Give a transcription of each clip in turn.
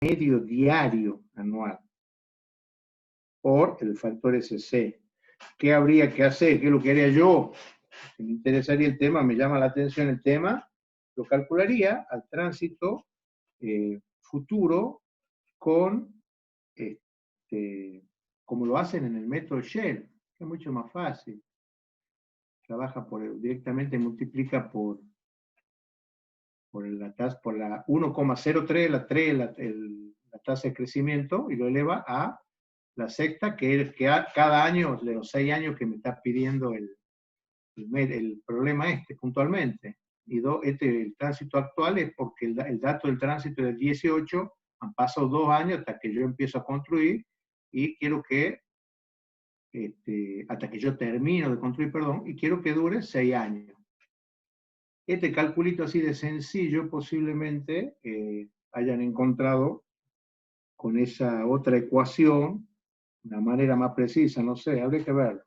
promedio diario anual por el factor SC. ¿Qué habría que hacer? ¿Qué es lo que haría yo? Si me interesaría el tema, me llama la atención el tema, lo calcularía al tránsito futuro con, como lo hacen en el método Shell, que es mucho más fácil. Trabaja directamente, multiplica por la 1,03, la tasa de crecimiento, y lo eleva a la sexta, que es cada año, de los 6 años que me está pidiendo el problema puntualmente. Y el tránsito actual es porque el dato del tránsito es del 18, han pasado 2 años hasta que yo empiezo a construir, y quiero que, hasta que yo termino de construir, perdón, y quiero que dure 6 años. Este calculito así de sencillo posiblemente hayan encontrado con esa otra ecuación una manera más precisa, no sé, habría que verlo.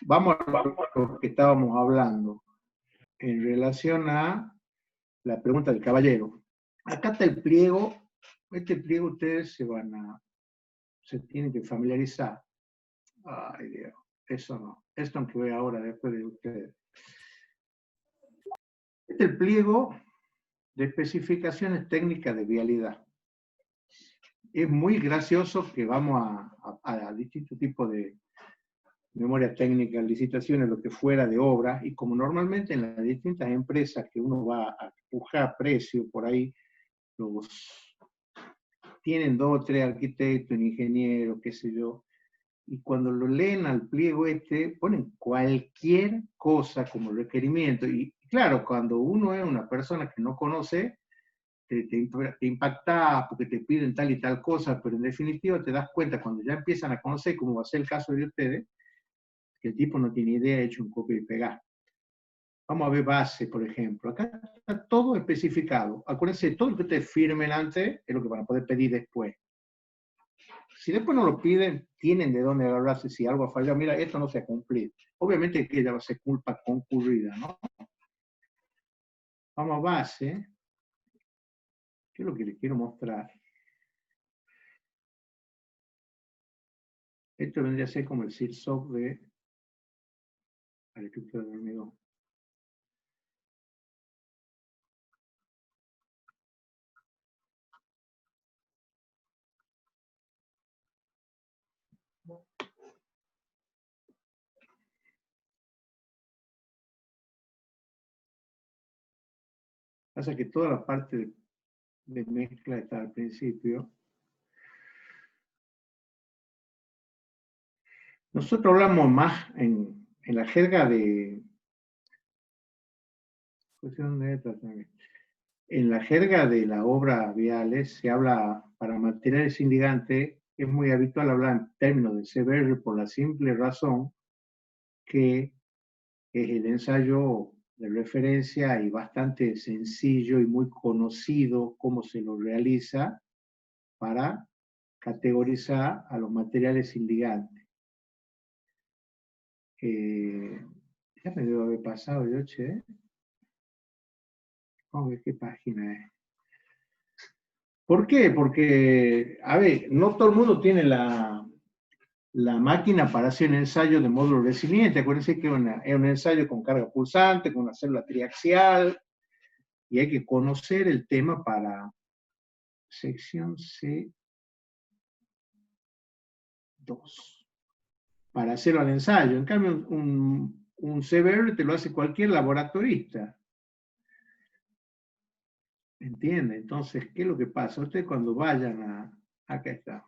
Vamos a lo que estábamos hablando en relación a la pregunta del caballero. Acá está el pliego. Este pliego ustedes se tienen que familiarizar. Ay, Dios, eso no. Esto aunque voy ahora después de ustedes. Este es el pliego de especificaciones técnicas de vialidad. Es muy gracioso que vamos a distintos tipos de memoria técnica, licitaciones, lo que fuera de obra, y como normalmente en las distintas empresas que uno va a empujar precio por ahí, tienen 2 o 3 arquitectos, ingenieros, qué sé yo, y cuando lo leen al pliego ponen cualquier cosa como requerimiento, y claro, cuando uno es una persona que no conoce, te impacta porque te piden tal y tal cosa, pero en definitiva te das cuenta cuando ya empiezan a conocer, como va a ser el caso de ustedes, que el tipo no tiene idea, ha hecho un copia y pegar. Vamos a ver base, por ejemplo. Acá está todo especificado. Acuérdense, todo lo que ustedes firmen antes es lo que van a poder pedir después. Si después no lo piden, tienen de dónde agarrarse si algo ha fallado. Mira, esto no se ha cumplido. Obviamente que ya va a ser culpa concurrida, ¿no? Vamos a base. ¿Qué es lo que les quiero mostrar? Esto vendría a ser como el SIRSOC de la estructura de hormigón. Pasa que toda la parte de mezcla está al principio. Nosotros hablamos más en la jerga de... En la jerga de la obra viales se habla, para materiales indigantes, es muy habitual hablar en términos de CBR por la simple razón que es el ensayo de referencia y bastante sencillo y muy conocido cómo se lo realiza para categorizar a los materiales indigantes. Ya me debo haber pasado yo, che. Vamos a ver qué página es. ¿Por qué? Porque, a ver, no todo el mundo tiene la máquina para hacer un ensayo de módulo resiliente. Acuérdense que es un ensayo con carga pulsante, con una célula triaxial, y hay que conocer el tema para sección C2, para hacerlo al ensayo. En cambio, un CBR te lo hace cualquier laboratorista. ¿Entiende? Entonces, ¿qué es lo que pasa? Ustedes cuando vayan acá está.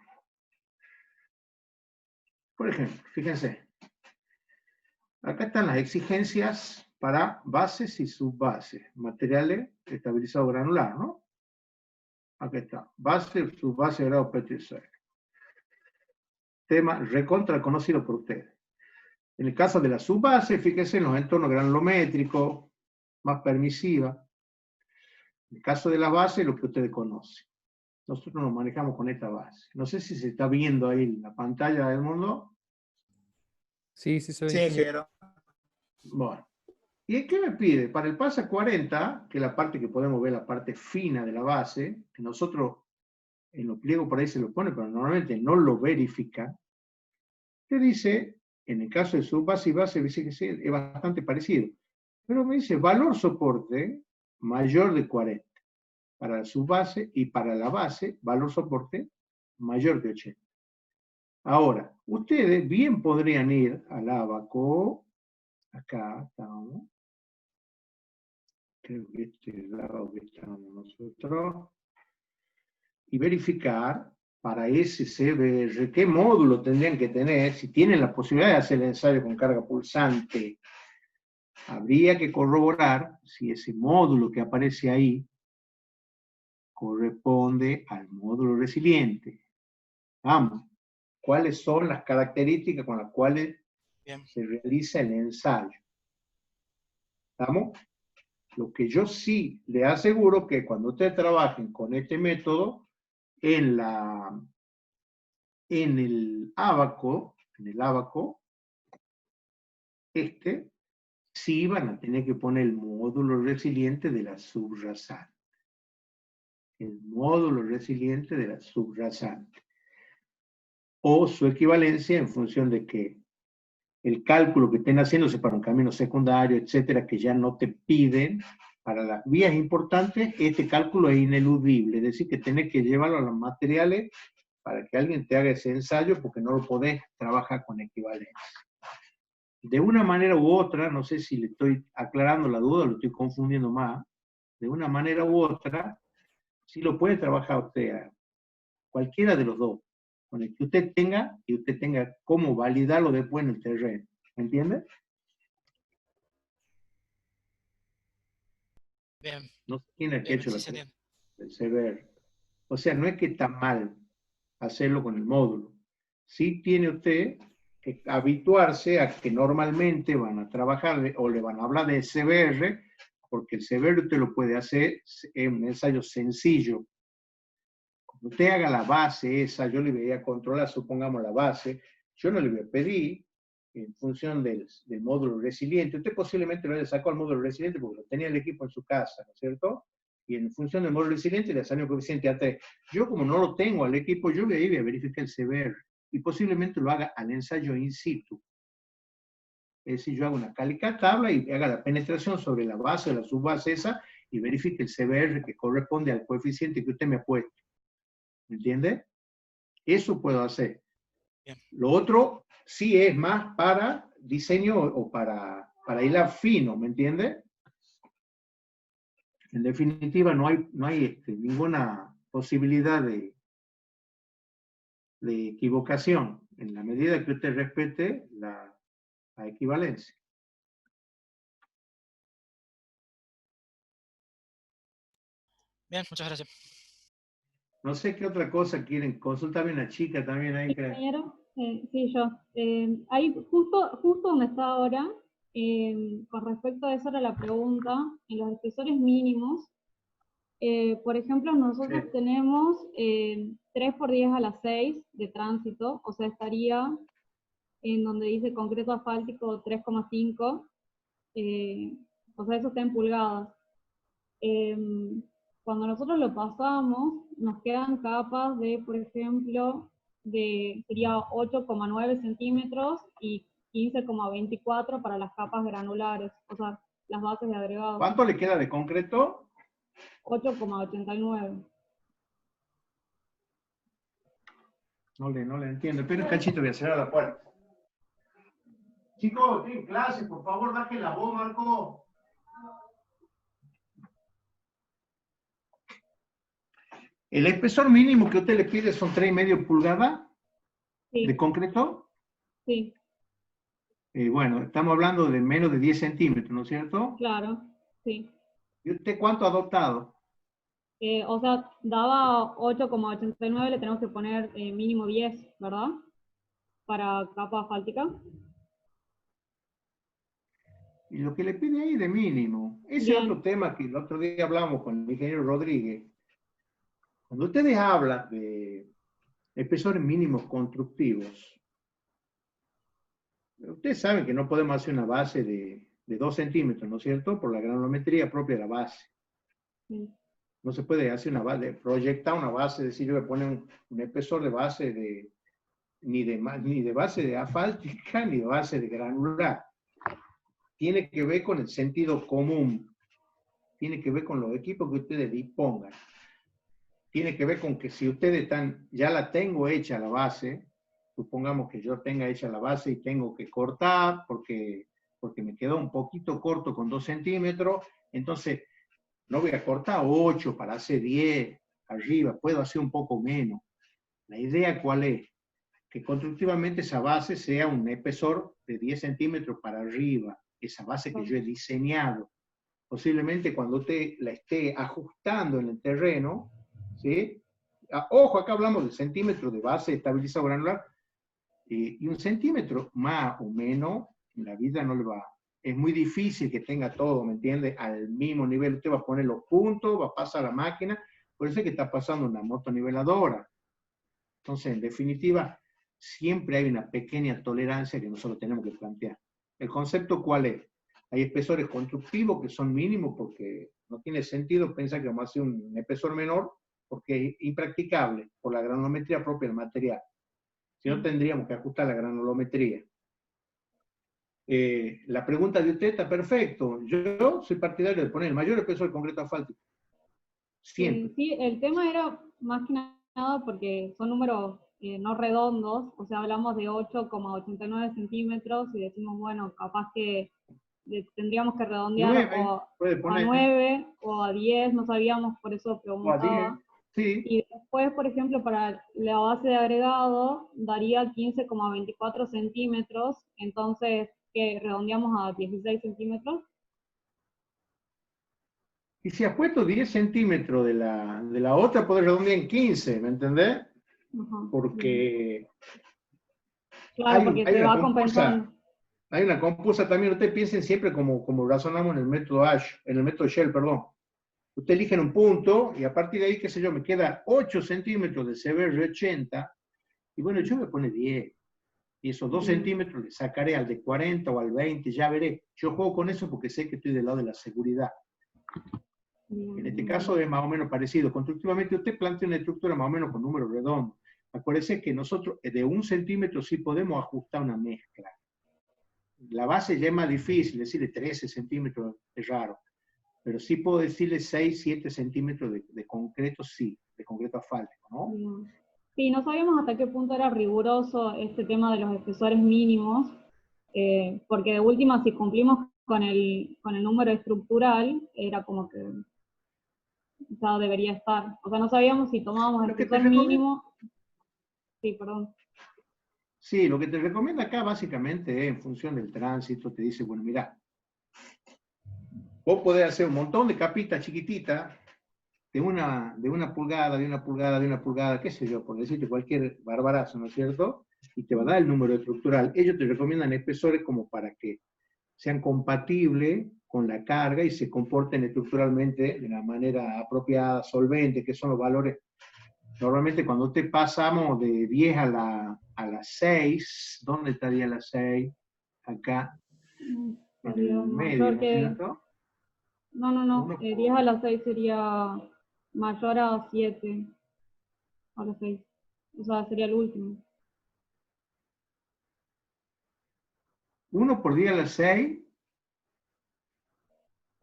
Por ejemplo, fíjense. Acá están las exigencias para bases y subbases. Materiales estabilizados granular, ¿no? Acá está. Base, subbase, grado Petri-6. Tema recontra conocido por ustedes. En el caso de la subbase, fíjense en los entornos granulométricos, más permisiva. En el caso de la base, lo que ustedes conocen. Nosotros nos manejamos con esta base. No sé si se está viendo ahí la pantalla del mundo. Sí, sí, soy Sí, ingeniero. Bueno. ¿Y qué me pide? Para el PASA 40, que es la parte que podemos ver, la parte fina de la base, que nosotros en los pliegos por ahí se lo pone, pero normalmente no lo verifica, te dice, en el caso de subbase y base, dice que sí, es bastante parecido. Pero me dice valor soporte mayor de 40 para la subbase y para la base, valor soporte mayor de 80. Ahora, ustedes bien podrían ir al Abaco, acá estamos, creo que este es el lado que estamos nosotros, y verificar para ese CBR qué módulo tendrían que tener, si tienen la posibilidad de hacer el ensayo con carga pulsante. Habría que corroborar si ese módulo que aparece ahí corresponde al módulo resiliente. Vamos, ¿cuáles son las características con las cuales se realiza el ensayo? ¿Estamos? Lo que yo sí le aseguro que cuando ustedes trabajen con este método, en el Abaco, sí van a tener que poner el módulo resiliente de la subrasante. El módulo resiliente de la subrasante. O su equivalencia en función de que el cálculo que estén haciéndose para un camino secundario, etcétera, que ya no te piden, para las vías importantes, este cálculo es ineludible, es decir, que tenés que llevarlo a los materiales para que alguien te haga ese ensayo, porque no lo podés trabajar con equivalencia. De una manera u otra, no sé si le estoy aclarando la duda, lo estoy confundiendo más, de una manera u otra, sí lo puede trabajar usted, cualquiera de los dos, con el que usted tenga, y usted tenga cómo validarlo después en el terreno. ¿Me entiende? Bien. No sé quién es el que ha hecho Sí, se entiende. el CBR. O sea, no es que está mal hacerlo con el módulo. Sí tiene usted que habituarse a que normalmente van a trabajar o le van a hablar de CBR, porque el CBR usted lo puede hacer en un ensayo sencillo. Cuando usted haga la base esa, yo le voy a controlar, supongamos la base, yo no le voy a pedir en función del módulo resiliente. Usted posiblemente lo haya sacado al módulo resiliente porque lo tenía el equipo en su casa, ¿no es cierto? Y en función del módulo resiliente le salió el coeficiente A3. Yo, como no lo tengo al equipo, yo voy a ir a verificar el CBR y posiblemente lo haga al ensayo in situ. Es decir, yo hago una calica tabla y haga la penetración sobre la base o la subbase esa y verifique el CBR que corresponde al coeficiente que usted me ha puesto. ¿Me entiende? Eso puedo hacer. Bien. Lo otro sí es más para diseño o para hilar fino, ¿me entiende? En definitiva, no hay ninguna posibilidad de equivocación en la medida que usted respete la equivalencia. Bien, muchas gracias. No sé qué otra cosa quieren. Consultame una chica también ahí. Compañero, sí, yo. Ahí, justo donde está ahora, con respecto a eso era la pregunta, en los espesores mínimos, por ejemplo, nosotros Sí. tenemos 3 por 10 a la 6 de tránsito, o sea, estaría en donde dice concreto asfáltico 3,5, o sea, eso está en pulgadas. Cuando nosotros lo pasamos, nos quedan capas de, por ejemplo, sería 8,9 centímetros y 15,24 para las capas granulares, o sea, las bases de agregado. ¿Cuánto le queda de concreto? 8,89. No le entiendo. Espera un cachito, voy a cerrar la puerta. Chicos, tienen clase, por favor, bajen la voz, Marco. El espesor mínimo que usted le pide son 3,5 pulgadas Sí, de concreto. sí, Bueno, estamos hablando de menos de 10 centímetros, ¿no es cierto? claro, sí. ¿Y usted cuánto ha adoptado? O sea, daba 8,89, le tenemos que poner mínimo 10, ¿verdad? Para capa asfáltica. Y lo que le pide ahí de mínimo. Ese es Bien. otro tema que el otro día hablamos con el ingeniero Rodríguez. Cuando ustedes hablan de espesores mínimos constructivos, ustedes saben que no podemos hacer una base de 2 centímetros, ¿no es cierto? Por la granulometría propia de la base. Sí. No se puede hacer una base, proyectar una base, decir, yo voy a poner un espesor de base ni de base de asfáltica, ni de base de granular. Tiene que ver con el sentido común. Tiene que ver con los equipos que ustedes dispongan. Tiene que ver con que si ustedes ya la tengo hecha la base, supongamos que yo tenga hecha la base y tengo que cortar porque me quedó un poquito corto con 2 centímetros, entonces no voy a cortar 8 para hacer 10 arriba, puedo hacer un poco menos. La idea ¿cuál es? Que constructivamente esa base sea un espesor de 10 centímetros para arriba, esa base que yo he diseñado. Posiblemente cuando usted la esté ajustando en el terreno, ¿sí? Ojo, acá hablamos de centímetros de base estabilizado granular, y 1 centímetro más o menos, en la vida no le va. Es muy difícil que tenga todo, ¿me entiende? Al mismo nivel, usted va a poner los puntos, va a pasar la máquina, por eso es que está pasando una motoniveladora. Entonces, en definitiva, siempre hay una pequeña tolerancia que nosotros tenemos que plantear. ¿El concepto cuál es? Hay espesores constructivos que son mínimos porque no tiene sentido pensar que vamos a hacer un espesor menor porque es impracticable por la granulometría propia del material. Si no, tendríamos que ajustar la granulometría. La pregunta de usted está perfecto. Yo soy partidario de poner el mayor espesor de concreto asfáltico. Siempre. Sí, el tema era más que nada porque son números no redondos, o sea, hablamos de 8,89 centímetros y decimos, bueno, capaz que tendríamos que redondear 9, a 9 o a 10, no sabíamos, por eso preguntaba. Sí. Y después, por ejemplo, para la base de agregado daría 15,24 centímetros, entonces, ¿qué? ¿Redondeamos a 16 centímetros? Y si has puesto 10 centímetros de la otra, podés redondear en 15, ¿me entendés? Ajá, porque claro, porque se va compensando. Hay una compusa también, ustedes piensen siempre como razonamos en el método en el método Shell, perdón. Usted eligen un punto y a partir de ahí, qué sé yo, me queda 8 centímetros de CBR 80 y bueno, yo me pone 10. Y esos 2 centímetros le sacaré al de 40 o al 20, ya veré. Yo juego con eso porque sé que estoy del lado de la seguridad. En este caso es más o menos parecido. Constructivamente usted plantea una estructura más o menos con números redondos. Acuérdese que nosotros de 1 centímetro sí podemos ajustar una mezcla. La base ya es más difícil, decirle 13 centímetros es raro. Pero sí puedo decirle 6, 7 centímetros de concreto, sí, de concreto asfáltico, ¿no? Sí, no sabíamos hasta qué punto era riguroso este tema de los espesores mínimos, porque de última, si cumplimos con el número estructural, era como que ya debería estar. O sea, no sabíamos si tomábamos el espesor mínimo. Sí, perdón. Sí, lo que te recomienda acá básicamente es en función del tránsito, te dice, bueno, mira, vos podés hacer un montón de capitas chiquititas de una pulgada, qué sé yo, por decirte cualquier barbarazo, ¿no es cierto? Y te va a dar el número estructural. Ellos te recomiendan espesores como para que sean compatibles con la carga y se comporten estructuralmente de una manera apropiada, solvente, que son los valores. Normalmente cuando te pasamos de 10 a la 6, ¿dónde estaría la 6? Acá, en el medio, ¿no es cierto? No, 10 a la 6 sería mayor a 7 a la 6. O sea, sería el último. 1 por 10 a la 6,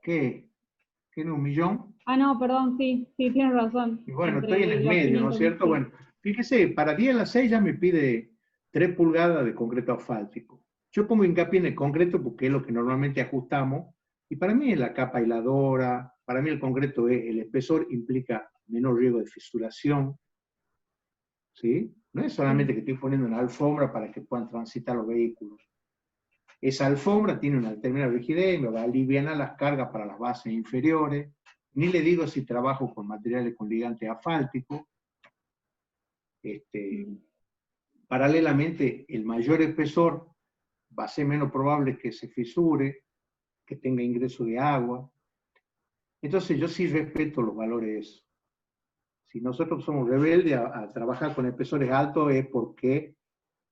¿qué? ¿Qué no, 1.000.000? Ah, no, perdón, sí, tienes razón. Y bueno, estoy en el medio, ¿no es cierto? Bueno, fíjese, para 10 a la 6 ya me pide 3 pulgadas de concreto asfáltico. Yo pongo hincapié en el concreto porque es lo que normalmente ajustamos, y para mí es la capa aisladora, para mí el concreto es, el espesor implica menor riesgo de fisuración, ¿sí? No es solamente que estoy poniendo una alfombra para que puedan transitar los vehículos. Esa alfombra tiene una determinada rigidez, me va a aliviar las cargas para las bases inferiores, ni le digo si trabajo con materiales con ligante asfáltico. Paralelamente, el mayor espesor va a ser menos probable que se fisure, que tenga ingreso de agua. Entonces yo sí respeto los valores. Si nosotros somos rebeldes a trabajar con espesores altos es porque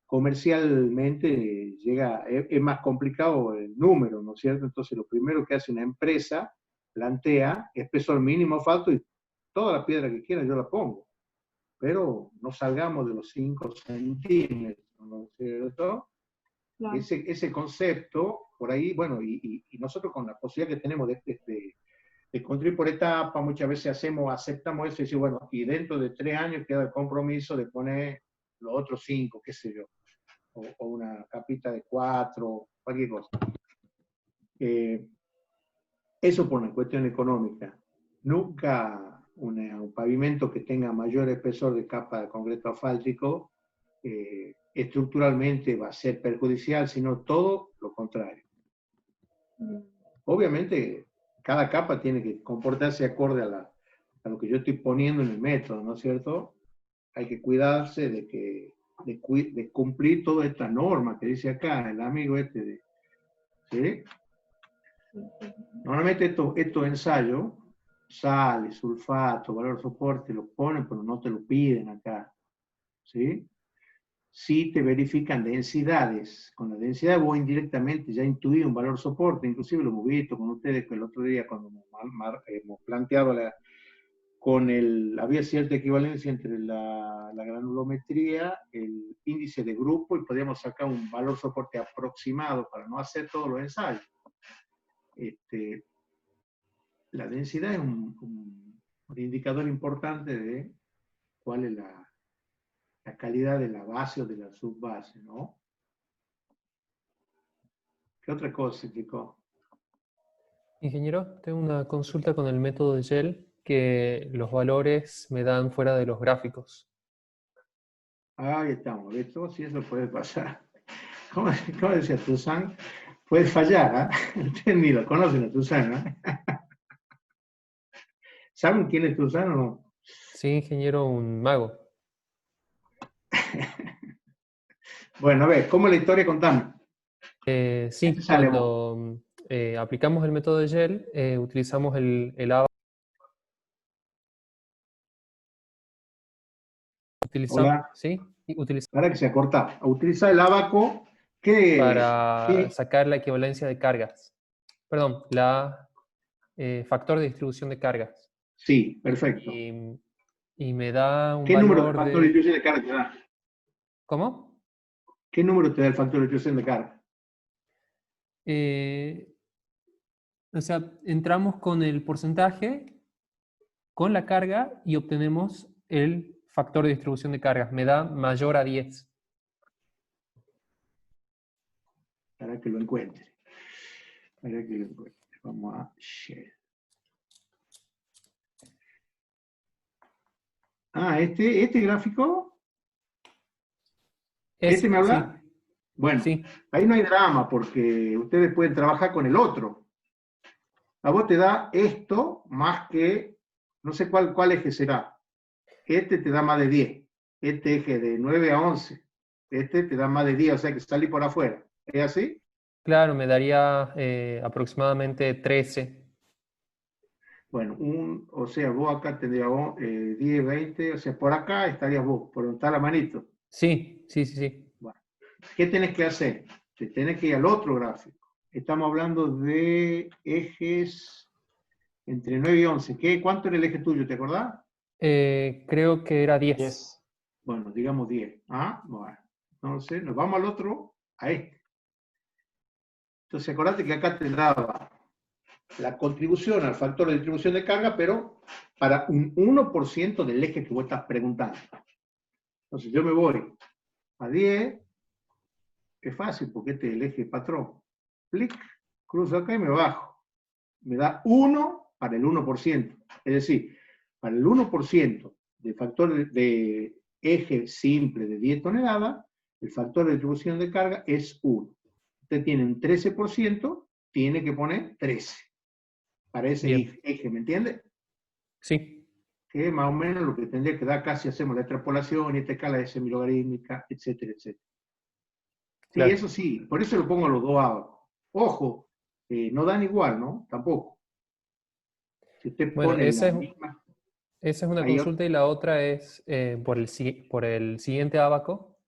comercialmente es más complicado el número, ¿no es cierto? Entonces lo primero que hace una empresa plantea espesor mínimo asfalto y toda la piedra que quieran yo la pongo, pero no salgamos de los 5 centímetros, ¿no es cierto? Claro. Ese concepto, por ahí, bueno, y nosotros con la posibilidad que tenemos de construir por etapa, muchas veces aceptamos eso y decimos, bueno, y dentro de 3 años queda el compromiso de poner los otros 5, qué sé yo, o una capita de 4, cualquier cosa. Eso por una cuestión económica. Nunca un pavimento que tenga mayor espesor de capa de concreto asfáltico estructuralmente va a ser perjudicial, sino todo lo contrario. Obviamente, cada capa tiene que comportarse acorde a lo que yo estoy poniendo en el método, ¿no es cierto? Hay que cuidarse de cumplir toda esta norma que dice acá el amigo este. ¿Sí? Normalmente estos ensayos, sales, sulfato, valor soporte, lo ponen, pero no te lo piden acá. ¿Sí? Sí te verifican densidades. Con la densidad vos indirectamente ya intuí un valor soporte, inclusive lo hemos visto con ustedes que el otro día cuando hemos planteado había cierta equivalencia entre la granulometría, el índice de grupo y podíamos sacar un valor soporte aproximado para no hacer todos los ensayos. La densidad es un indicador importante de cuál es la calidad de la base o de la subbase, ¿no? ¿Qué otra cosa, chicos? Ingeniero, tengo una consulta con el método de Gel que los valores me dan fuera de los gráficos. Ahí estamos, ¿visto? Si eso puede pasar. ¿Cómo decía Tuzán? Puede fallar, ¿eh? Ustedes ni lo conocen a Tuzán, ¿eh? ¿Saben quién es Tuzán o no? Sí, ingeniero, un mago. Bueno, a ver, ¿cómo es la historia? Contame. Sí, ¿Qué sale vos? cuando aplicamos el método de Gel, utilizamos el ABA. Hola, ¿Sí? Utilizamos para que se ha cortado. A utilizar el abaco, para sacar la equivalencia de cargas. Perdón, factor de distribución de cargas. Sí, perfecto. Y me da un ¿Qué número de valor factor de distribución de carga te da? ¿Cómo? ¿Qué número te da el factor de distribución de carga? O sea, entramos con el porcentaje, con la carga y obtenemos el factor de distribución de cargas. Me da mayor a 10. Para que lo encuentre. Para que lo encuentre. Vamos a share. Este gráfico. ¿Este me habla? Sí. Bueno, Sí. ahí no hay drama porque ustedes pueden trabajar con el otro. A vos te da esto más que, no sé cuál eje será. Este te da más de 10. Este eje de 9 a 11. Este te da más de 10, o sea que salí por afuera. ¿Es así? Claro, me daría aproximadamente 13. Bueno, o sea, vos acá tendrías 10, 20, o sea, por acá estarías vos, por donde está la manito. Sí. Bueno, ¿qué tenés que hacer? Te tenés que ir al otro gráfico. Estamos hablando de ejes entre 9 y 11. ¿Cuánto era el eje tuyo? ¿Te acordás? Creo que era 10. 10. Bueno, digamos 10. Bueno. Entonces, nos vamos al otro, a este. Entonces, acordate que acá te daba la contribución al factor de distribución de carga, pero para un 1% del eje que vos estás preguntando. Entonces, yo me voy a 10, es fácil porque este es el eje patrón. Clic, cruzo acá y me bajo. Me da 1 para el 1%. Es decir, para el 1% de factor de eje simple de 10 toneladas, el factor de distribución de carga es 1. Usted tiene un 13%, tiene que poner 13 para ese eje, ¿me entiende? Sí. Que es más o menos lo que tendría que dar casi hacemos la extrapolación y esta escala de semilogarítmica, etcétera, etcétera. Sí, Claro. eso sí, por eso lo pongo a los dos abajo. Ojo, no dan igual, ¿no? Tampoco. Si usted Bueno, pone la misma... esa es una Ahí, consulta y la otra es por el siguiente abaco,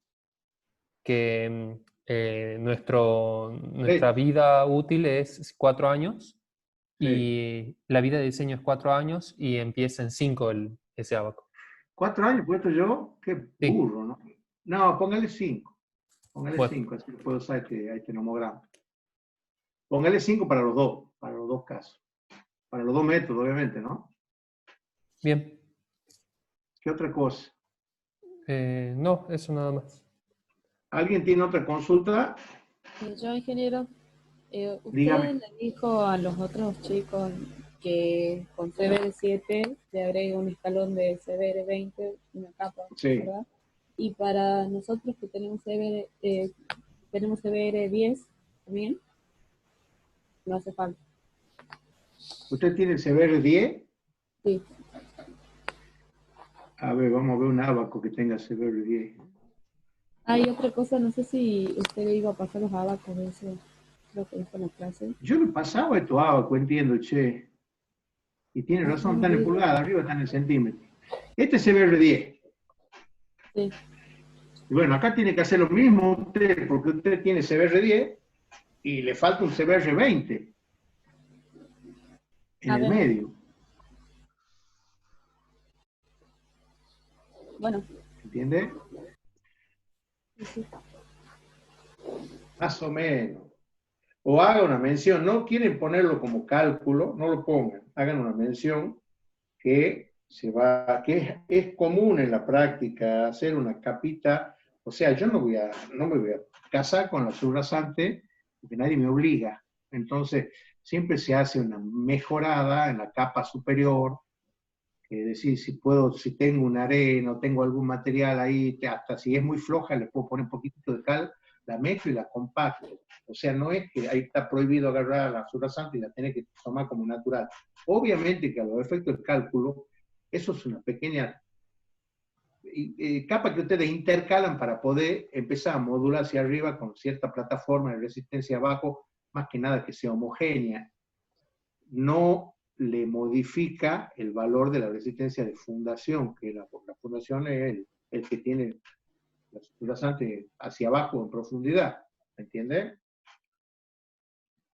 que nuestra vida útil es 4 años y la vida de diseño es 4 años y empieza en 5 ese abaco. 4 años puesto yo, qué Sí. burro, ¿no? No, póngale 5. Póngale Bueno. 5, así puedo usar este nomograma. Póngale 5 para los dos casos. Para los dos métodos, obviamente, ¿no? Bien. ¿Qué otra cosa? No, eso nada más. ¿Alguien tiene otra consulta? Yo, ingeniero, Dígame. usted le dijo a los otros chicos que con CBR7 le agregue un escalón de CBR20, una capa, Sí. ¿verdad? Y para nosotros que tenemos CBR10 también, no hace falta. ¿Usted tiene el CBR10? Sí. A ver, vamos a ver un abaco que tenga CBR10. Hay otra cosa, no sé si usted le iba a pasar los abacos de eso, creo que dijo en la clase. Yo le pasaba estos abacos, entiendo, che. Y tiene razón, están en pulgadas, arriba están en centímetros. Este es CBR10. Sí. Y bueno, acá tiene que hacer lo mismo usted, porque usted tiene CBR10 y le falta un CBR20 en el medio. Bueno. ¿Entiende? Sí. Más o menos. O haga una mención, no quieren ponerlo como cálculo, no lo pongan, hagan una mención que es común en la práctica hacer una capita, o sea, yo no me voy a casar con la subrasante porque nadie me obliga. Entonces, siempre se hace una mejorada en la capa superior, que decir, si tengo una arena o tengo algún material ahí, hasta si es muy floja, le puedo poner un poquito de cal, la mezclo y la compacto. O sea, no es que ahí está prohibido agarrar la subrasante y la tiene que tomar como natural. Obviamente que a los efectos del cálculo, eso es una pequeña capa que ustedes intercalan para poder empezar a modular hacia arriba con cierta plataforma de resistencia abajo, más que nada que sea homogénea. No le modifica el valor de la resistencia de fundación, que la fundación es el que tiene la subrasante hacia abajo en profundidad. ¿Me entiende?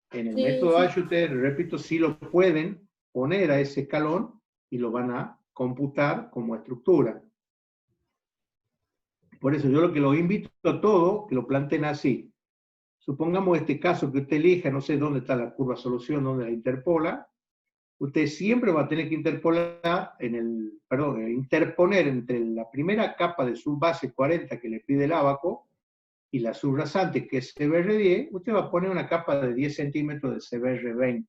En el método H, ustedes, repito, sí lo pueden poner a ese escalón y lo van a computar como estructura. Por eso yo lo que los invito a todos, que lo planteen así. Supongamos este caso que usted elija, no sé dónde está la curva solución, dónde la interpola. Usted siempre va a tener que interponer entre la primera capa de subbase 40 que le pide el ábaco y la subrasante, que es CBR10, usted va a poner una capa de 10 centímetros de CBR20.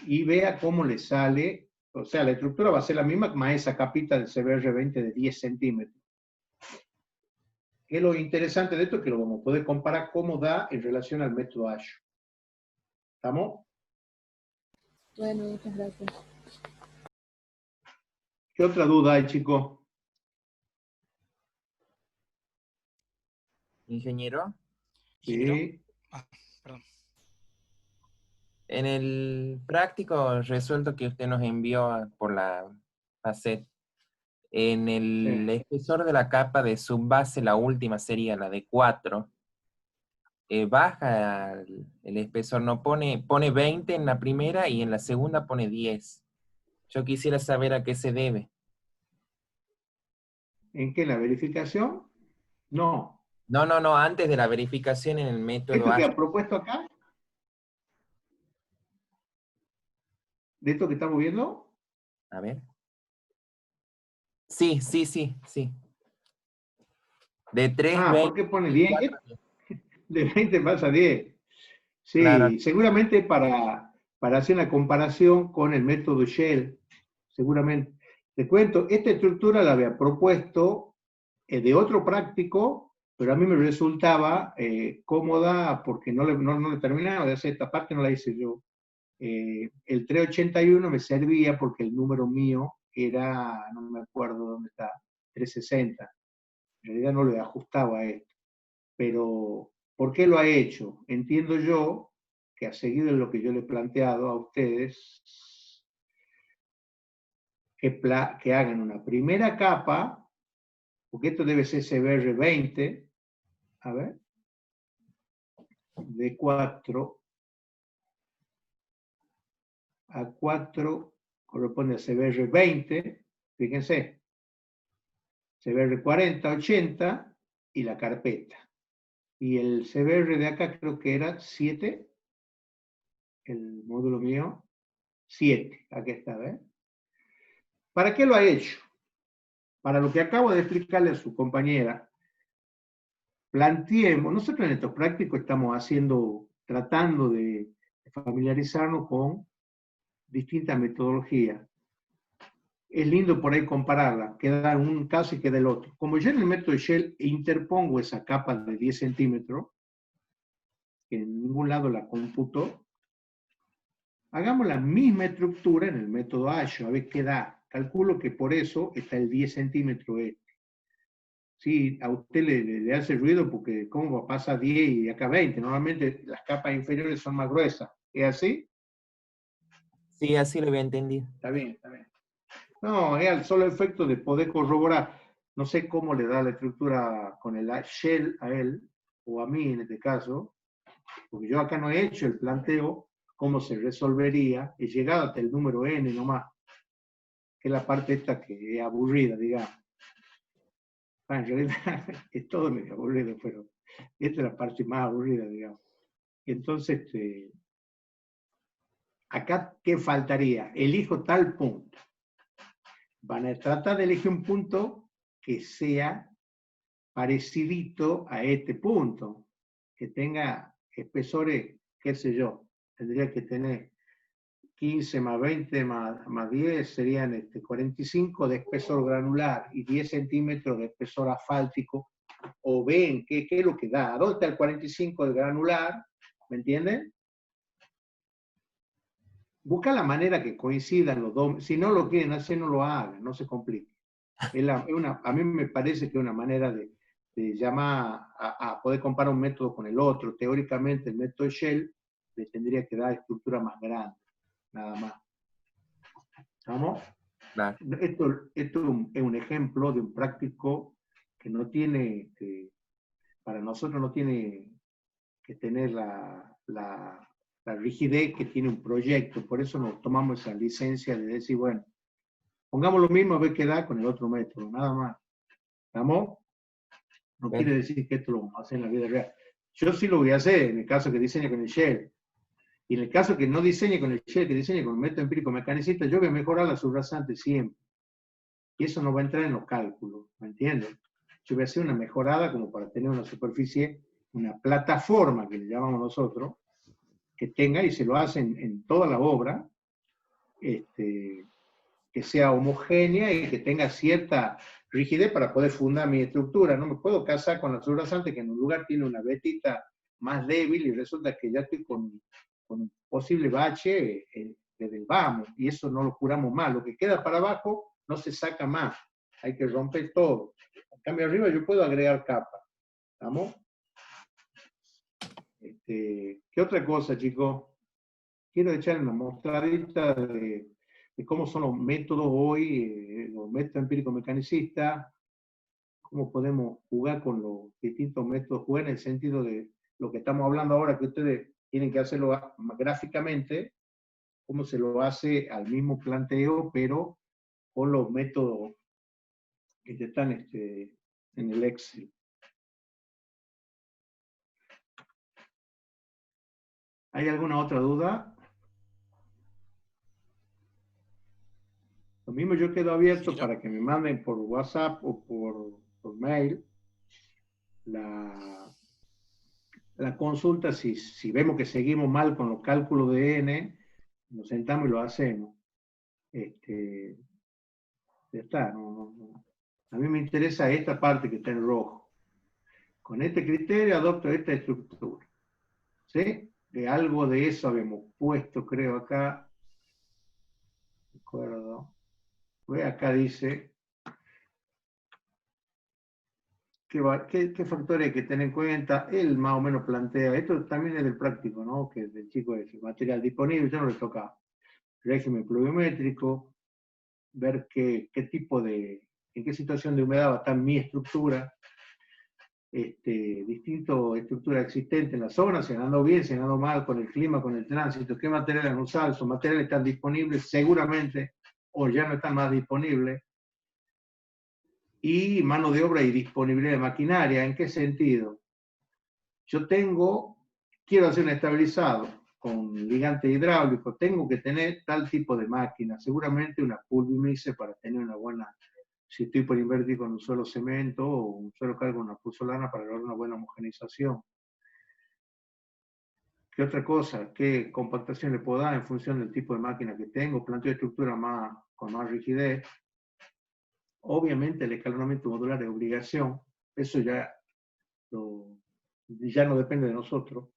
Y vea cómo le sale, o sea, la estructura va a ser la misma, más esa capita de CBR20 de 10 centímetros. Que lo interesante de esto es que lo vamos a poder comparar cómo da en relación al método H. ¿Estamos? Bueno, muchas gracias. ¿Qué otra duda hay, chicos? Ingeniero. Sí. Perdón. En el práctico resuelto que usted nos envió por la FACET, en el espesor de la capa de subbase, la última sería la de 4, baja el espesor, no pone 20 en la primera y en la segunda pone 10. Yo quisiera saber a qué se debe. ¿En qué? ¿La verificación? No. No, antes de la verificación en el método ¿Esto que H. ha propuesto acá? ¿De esto que estamos viendo? A ver. Sí. De 3, Ah, 20, ¿por qué pone 10? 4, De 20 pasa a 10. Sí, claro. seguramente para hacer una comparación con el método Shell, seguramente. Te cuento, esta estructura la había propuesto de otro práctico, pero a mí me resultaba cómoda porque no le terminaba de hacer esta parte, no la hice yo. El 381 me servía porque el número mío era, no me acuerdo dónde está, 360. En realidad no le ajustaba a esto. Pero, ¿por qué lo ha hecho? Entiendo yo que ha seguido lo que yo le he planteado a ustedes, que hagan una primera capa, porque esto debe ser CBR20, a ver, de 4, A4 corresponde a CBR 20, fíjense, CBR 40, 80 y la carpeta. Y el CBR de acá creo que era 7, el módulo mío, 7, aquí está, ¿ves? ¿Para qué lo ha hecho? Para lo que acabo de explicarle a su compañera, planteemos, nosotros en estos prácticos estamos tratando de familiarizarnos con distintas metodologías. Es lindo por ahí compararla, queda un caso y queda el otro. Como yo en el método Shell interpongo esa capa de 10 centímetros, que en ningún lado la computo, hagamos la misma estructura en el método ASHO, a ver qué da. Calculo que por eso está el 10 centímetros este. Sí, a usted le hace ruido porque cómo pasa 10 y acá 20. Normalmente las capas inferiores son más gruesas. ¿Es así? Sí, así lo había entendido. Está bien, está bien. No, es al solo efecto de poder corroborar. No sé cómo le da la estructura con el shell a él, o a mí en este caso, porque yo acá no he hecho el planteo, cómo se resolvería, he llegado hasta el número n nomás, que es la parte esta que es aburrida, digamos. En realidad es todo medio aburrido, pero esta es la parte más aburrida, digamos. Entonces, acá, ¿qué faltaría? Elijo tal punto. Van a tratar de elegir un punto que sea parecidito a este punto, que tenga espesores, qué sé yo, tendría que tener 15 más 20 más 10 serían 45 de espesor granular y 10 centímetros de espesor asfáltico. O ven, ¿qué es lo que da? ¿Dónde está el 45 de granular? ¿Me entienden? Busca la manera que coincidan los dos. Si no lo quieren hacer, no lo hagan, no se complique. A mí me parece que es una manera de llamar a poder comparar un método con el otro. Teóricamente, el método Shell le tendría que dar estructura más grande, nada más. ¿Vamos? Claro. Esto es un ejemplo de un práctico que no tiene, para nosotros no tiene que tener la rigidez que tiene un proyecto. Por eso nos tomamos esa licencia de decir, bueno, pongamos lo mismo a ver qué da con el otro método, nada más. ¿Estamos? No quiere decir que esto lo vamos a hacer en la vida real. Yo sí lo voy a hacer en el caso que diseñe con el Shell. Y en el caso que no diseñe con el Shell, que diseñe con el método empírico mecanicista, yo voy a mejorar la subrasante siempre. Y eso no va a entrar en los cálculos, ¿me entiendes? Yo voy a hacer una mejorada como para tener una superficie, una plataforma que le llamamos nosotros, que tenga, y se lo hacen en toda la obra, que sea homogénea y que tenga cierta rigidez para poder fundar mi estructura. No me puedo casar con la subrasante que en un lugar tiene una vetita más débil y resulta que ya estoy con un posible bache desde el vamos, y eso no lo curamos más. Lo que queda para abajo no se saca más, hay que romper todo. En cambio arriba yo puedo agregar capas. ¿Estamos? ¿Qué otra cosa, chicos? Quiero echar una mostradita de cómo son los métodos hoy, los métodos empíricos mecanicistas, cómo podemos jugar con los distintos métodos, jugar en el sentido de lo que estamos hablando ahora, que ustedes tienen que hacerlo gráficamente, cómo se lo hace al mismo planteo, pero con los métodos que están en el Excel. ¿Hay alguna otra duda? Lo mismo yo quedo abierto para que me manden por WhatsApp o por mail la consulta. Si vemos que seguimos mal con los cálculos de N, nos sentamos y lo hacemos. Ya está. A mí me interesa esta parte que está en rojo. Con este criterio adopto esta estructura. ¿Sí? De algo de eso habíamos puesto, creo, acá. ¿De acuerdo? Pues acá dice ¿qué factores hay que tener en cuenta? Él más o menos plantea, esto también es del práctico, ¿no? Que del chico ese, material disponible, yo no le toca régimen pluviométrico, ver en qué situación de humedad va a estar mi estructura, distintas estructuras existentes en la zona, si han andado bien, si han andado mal con el clima, con el tránsito, qué materiales han usado, esos materiales están disponibles seguramente, o ya no están más disponibles, y mano de obra y disponibilidad de maquinaria. ¿En qué sentido? Yo quiero hacer un estabilizado con ligante hidráulico, tengo que tener tal tipo de máquina, seguramente una pulvimise para tener una buena, si estoy por invertir con un suelo cemento o un suelo cargo una puzzolana para lograr una buena homogeneización. ¿Qué otra cosa? ¿Qué compactación le puedo dar en función del tipo de máquina que tengo? Planteo de estructura con más rigidez. Obviamente el escalonamiento modular es obligación, eso ya no depende de nosotros.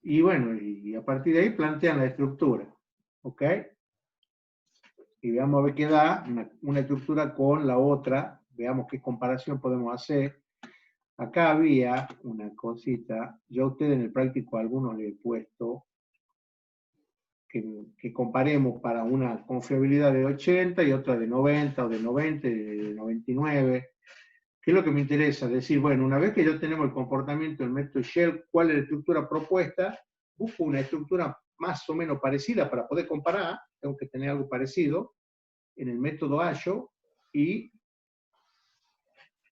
Y bueno, y a partir de ahí plantean la estructura, ¿ok? Y veamos a ver qué da una estructura con la otra, veamos qué comparación podemos hacer. Acá había una cosita, yo a ustedes en el práctico a algunos les he puesto que comparemos para una confiabilidad de 80 y otra de 90, o de 90 y de 99. ¿Qué es lo que me interesa? Decir, bueno, una vez que ya tenemos el comportamiento del método Shell, ¿cuál es la estructura propuesta? Busco una estructura más o menos parecida para poder comparar, tengo que tener algo parecido en el método AYO, y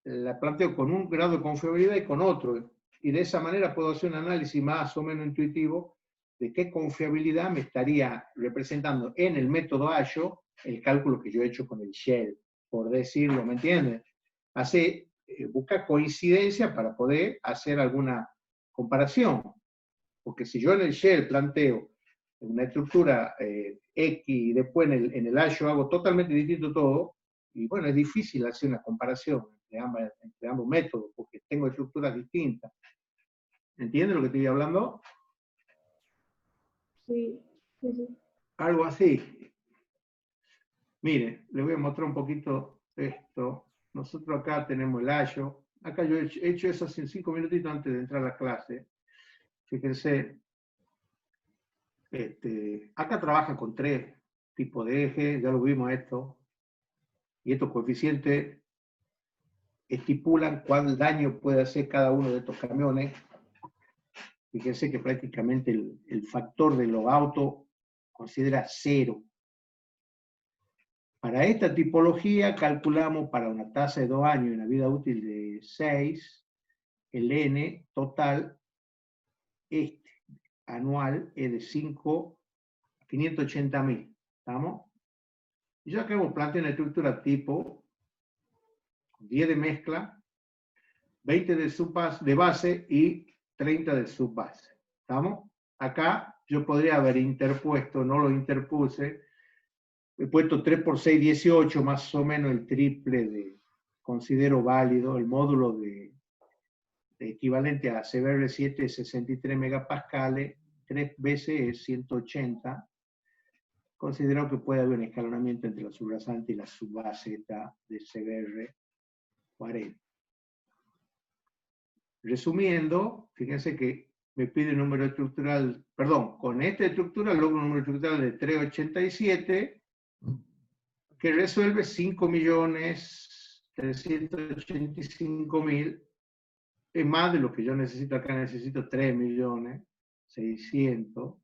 la planteo con un grado de confiabilidad y con otro. Y de esa manera puedo hacer un análisis más o menos intuitivo de qué confiabilidad me estaría representando en el método AYO el cálculo que yo he hecho con el Shell, por decirlo, ¿me entiendes? Buscar coincidencia para poder hacer alguna comparación. Porque si yo en el Shell planteo una estructura X y después en el AYO hago totalmente distinto todo, y bueno, es difícil hacer una comparación entre ambos métodos, porque tengo estructuras distintas. ¿Entiendes lo que estoy hablando? Sí, sí, sí. Algo así. Mire, le voy a mostrar un poquito esto. Nosotros acá tenemos el AYO. Acá yo he hecho eso hace 5 minutitos antes de entrar a la clase. Fíjense, acá trabaja con 3 tipos de ejes, ya lo vimos esto. Y estos coeficientes estipulan cuál daño puede hacer cada uno de estos camiones. Fíjense que prácticamente el factor de los autos considera 0. Para esta tipología calculamos para una tasa de 2 años y una vida útil de 6, el N total anual es de 580.000. ¿Estamos? Y yo acá planteo una estructura tipo 10 de mezcla, 20 de base y 30 de subbase. ¿Estamos? Acá yo podría haber interpuesto, no lo interpuse, he puesto 3 por 6, 18, más o menos el triple de, considero válido, el módulo de equivalente a CBR7 es 63 megapascales, 3 veces es 180. Considero que puede haber un escalonamiento entre la subrasante y la subbase de CBR 40. Resumiendo, fíjense que me pide un número estructural, perdón, con esta estructura logro un número estructural de 387 que resuelve 5.385.000, es más de lo que yo necesito acá, necesito 3.600.000.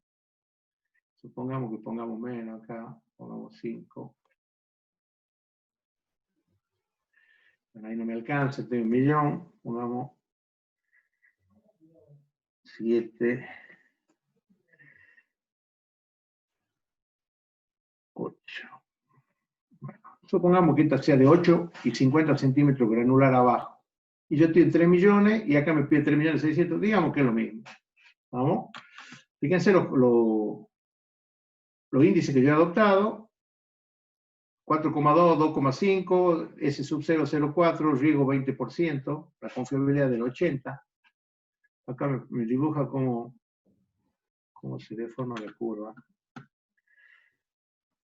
Supongamos que pongamos menos acá, pongamos 5. Bueno, ahí no me alcanza, estoy 1.000.000, pongamos 7, 8. Bueno, supongamos que esta sea de 8 y 50 centímetros granular abajo. Y yo estoy en 3 millones y acá me pide 3.600.000, digamos que es lo mismo. ¿Vamos? Fíjense los índices que yo he adoptado. 4,2, 2,5, S sub 0,04, riesgo 20%, la confiabilidad del 80%. Acá me dibuja cómo se deforma la curva.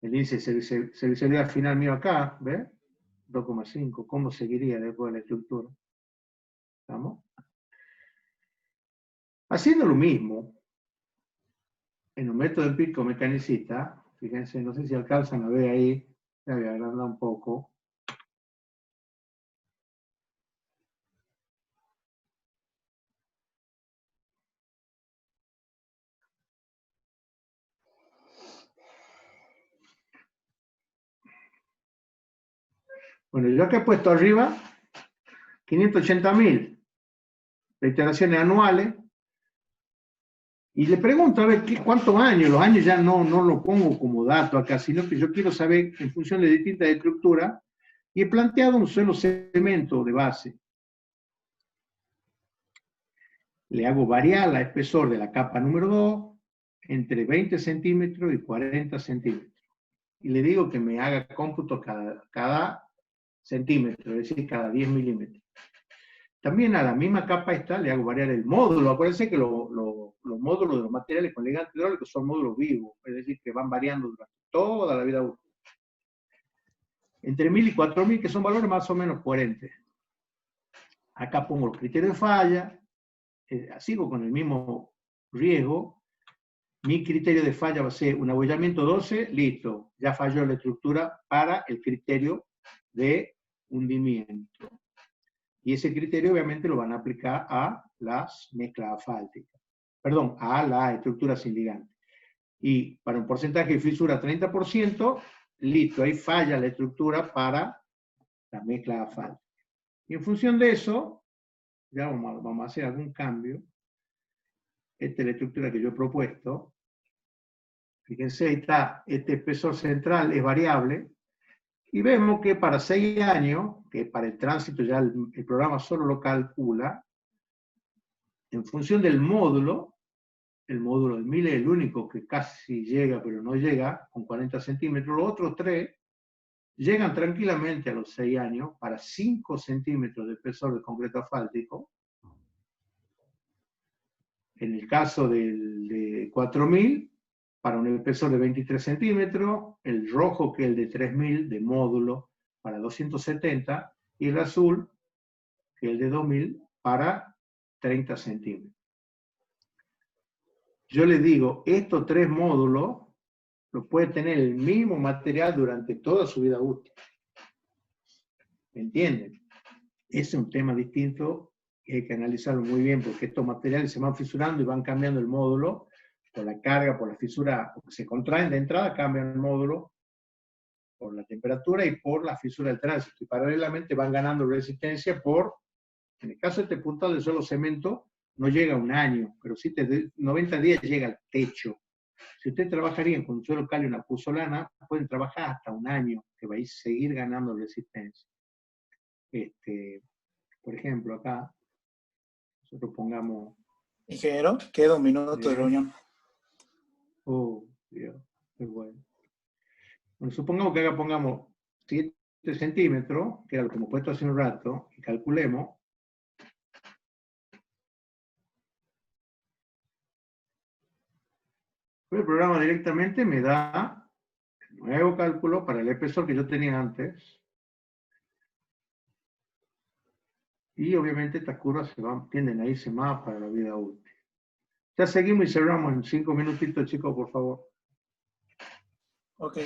El índice de servicialidad final mío acá, ¿ves? 2,5. ¿Cómo seguiría después de la estructura? ¿Estamos? Haciendo lo mismo, en un método empírico mecanicista, fíjense, no sé si alcanzan a ver ahí, ya voy a agrandar un poco. Bueno, yo acá he puesto arriba 580.000 reiteraciones anuales. Y le pregunto, a ver, ¿cuántos años? Los años ya no lo pongo como dato acá, sino que yo quiero saber en función de distintas estructuras. Y he planteado un suelo cemento de base. Le hago variar el espesor de la capa número 2 entre 20 centímetros y 40 centímetros. Y le digo que me haga cómputo cada centímetro, es decir, cada 10 milímetros. También a la misma capa esta le hago variar el módulo. Acuérdense que los módulos de los materiales con ligante hidráulico son módulos vivos, es decir, que van variando durante toda la vida útil. Entre 1000 y 4000, que son valores más o menos coherentes. Acá pongo los criterios de falla, sigo con el mismo riesgo. Mi criterio de falla va a ser un abollamiento 12, listo, ya falló la estructura para el criterio de hundimiento. Y ese criterio obviamente lo van a aplicar a las mezclas asfálticas, perdón, a la estructura sin ligante. Y para un porcentaje de fisura 30%, listo, ahí falla la estructura para la mezcla asfáltica. Y en función de eso, ya vamos a hacer algún cambio. Esta es la estructura que yo he propuesto. Fíjense, ahí está, este espesor central es variable. Y vemos que para 6 años, que para el tránsito ya el programa solo lo calcula, en función del módulo, el módulo de 1000 es el único que casi llega, pero no llega, con 40 centímetros. Los otros 3 llegan tranquilamente a los 6 años para 5 centímetros de espesor de concreto asfáltico. En el caso de 4000, para un espesor de 23 centímetros, el rojo que es el de 3000 de módulo para 270, y el azul que es el de 2000 para 30 centímetros. Yo les digo, estos 3 módulos los puede tener el mismo material durante toda su vida útil. ¿Me entienden? Ese es un tema distinto que hay que analizarlo muy bien, porque estos materiales se van fisurando y van cambiando el módulo por la carga, por la fisura, porque se contraen de entrada, cambian el módulo por la temperatura y por la fisura del tránsito. Y paralelamente van ganando resistencia en el caso de este puntal de suelo cemento, no llega a un año, pero sí 90 días llega al techo. Si ustedes trabajarían con suelo cálido y una puzzolana, pueden trabajar hasta un año, que vais a seguir ganando resistencia. Por ejemplo, acá, nosotros pongamos... Ingeniero, queda un minuto de reunión. Oh, Dios, qué bueno. Bueno, supongamos que acá pongamos 7 centímetros, que era lo que hemos puesto hace un rato, y calculemos. El programa directamente me da el nuevo cálculo para el espesor que yo tenía antes. Y obviamente estas curvas tienden a irse más para la vida útil. Ya seguimos y cerramos en 5 minutitos, chicos, por favor. Ok.